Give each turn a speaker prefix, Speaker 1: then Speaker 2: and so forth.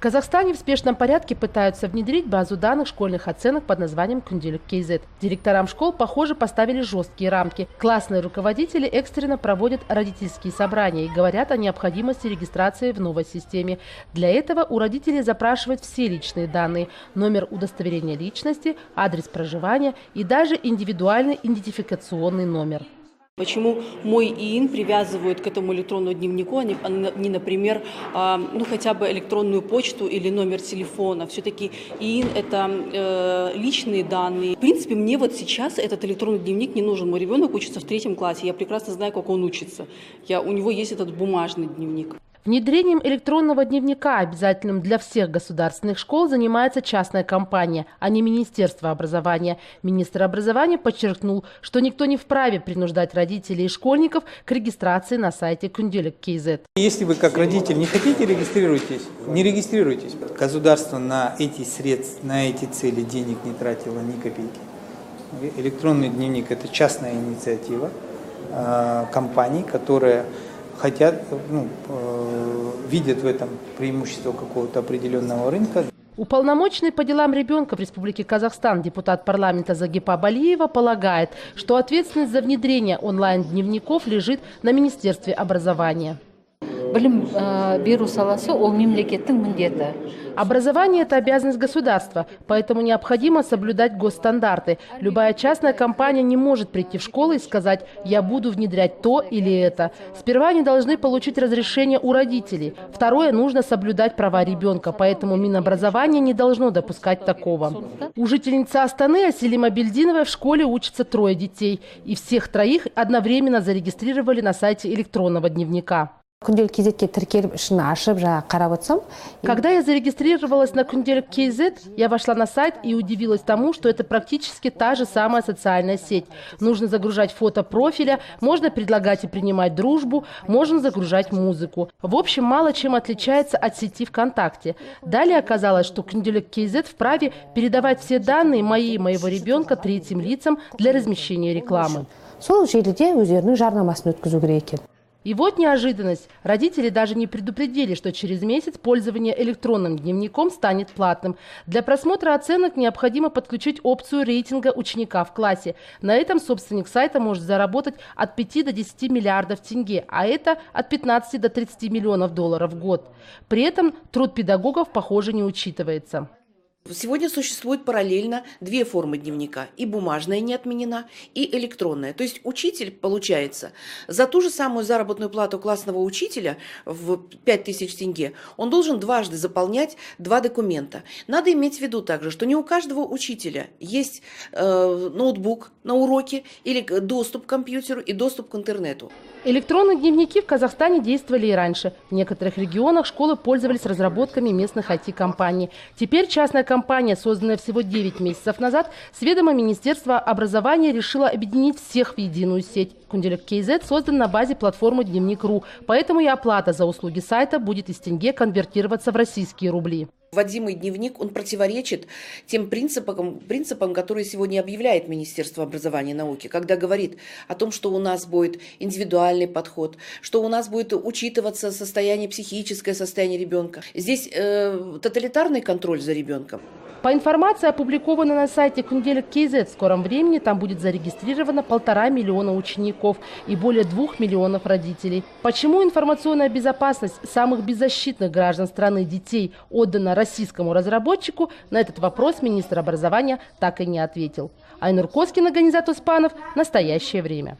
Speaker 1: В Казахстане в спешном порядке пытаются внедрить базу данных школьных оценок под названием «Күнделік КЗ». Директорам школ, похоже, поставили жесткие рамки. Классные руководители экстренно проводят родительские собрания и говорят о необходимости регистрации в новой системе. Для этого у родителей запрашивают все личные данные – номер удостоверения личности, адрес проживания и даже индивидуальный идентификационный номер.
Speaker 2: Почему мой ИИН привязывают к этому электронному дневнику, а не, например, хотя бы электронную почту или номер телефона? Все-таки ИИН – это личные данные. В принципе, мне вот сейчас этот электронный дневник не нужен. Мой ребенок учится в 3 классе, я прекрасно знаю, как он учится. У него есть этот бумажный дневник.
Speaker 1: Внедрением электронного дневника, обязательным для всех государственных школ, занимается частная компания, а не Министерство образования. Министр образования подчеркнул, что никто не вправе принуждать родителей и школьников к регистрации на сайте Күнделік КЗ.
Speaker 3: Если вы как родитель не хотите, регистрируйтесь, не регистрируйтесь. Государство на эти средства, на эти цели денег не тратило ни копейки. Электронный дневник – это частная инициатива компаний, которые хотят, видят в этом преимущество какого-то определенного рынка.
Speaker 1: Уполномоченный по делам ребенка в Республике Казахстан депутат парламента Загипа Балиева полагает, что ответственность за внедрение онлайн-дневников лежит на Министерстве образования. Образование – это обязанность государства, поэтому необходимо соблюдать госстандарты. Любая частная компания не может прийти в школу и сказать «я буду внедрять то или это». Сперва они должны получить разрешение у родителей. Второе – нужно соблюдать права ребенка, поэтому Минобразование не должно допускать такого. У жительницы Астаны Аселима Бельдиновой в школе учатся 3 детей. И всех 3 одновременно зарегистрировали на сайте электронного дневника. Когда я зарегистрировалась на Күнделік КЗ, я вошла на сайт и удивилась тому, что это практически та же самая социальная сеть. Нужно загружать фото профиля, можно предлагать и принимать дружбу, можно загружать музыку. В общем, мало чем отличается от сети ВКонтакте. Далее оказалось, что Күнделік КЗ вправе передавать все данные мои и моего ребенка третьим лицам для размещения рекламы. И вот неожиданность. Родители даже не предупредили, что через месяц пользование электронным дневником станет платным. Для просмотра оценок необходимо подключить опцию рейтинга ученика в классе. На этом собственник сайта может заработать от 5 до 10 миллиардов тенге, а это от 15 до 30 миллионов долларов в год. При этом труд педагогов, похоже, не учитывается.
Speaker 4: Сегодня существует параллельно 2 формы дневника. И бумажная не отменена, и электронная. То есть учитель, получается, за ту же самую заработную плату классного учителя в 5000 тенге, он должен дважды заполнять 2 документа. Надо иметь в виду также, что не у каждого учителя есть ноутбук на уроке или доступ к компьютеру и доступ к интернету.
Speaker 1: Электронные дневники в Казахстане действовали и раньше. В некоторых регионах школы пользовались разработками местных IT-компаний. Теперь частная компания, созданная всего 9 месяцев назад, с ведома Министерства образования решила объединить всех в единую сеть. Күнделік КЗ создан на базе платформы Дневник.ру, поэтому и оплата за услуги сайта будет из тенге конвертироваться в российские рубли.
Speaker 4: Вводимый дневник, он противоречит тем принципам, которые сегодня объявляет Министерство образования и науки, когда говорит о том, что у нас будет индивидуальный подход, что у нас будет учитываться психическое состояние ребенка. Здесь тоталитарный контроль за ребенком.
Speaker 1: По информации, опубликованной на сайте Күнделік КЗ, в скором времени там будет зарегистрировано 1,5 миллиона учеников и более 2 миллионов родителей. Почему информационная безопасность самых беззащитных граждан страны детей отдана российскому разработчику, на этот вопрос министр образования так и не ответил. Айнур Коскин, Ганизат Успанов. Настоящее время.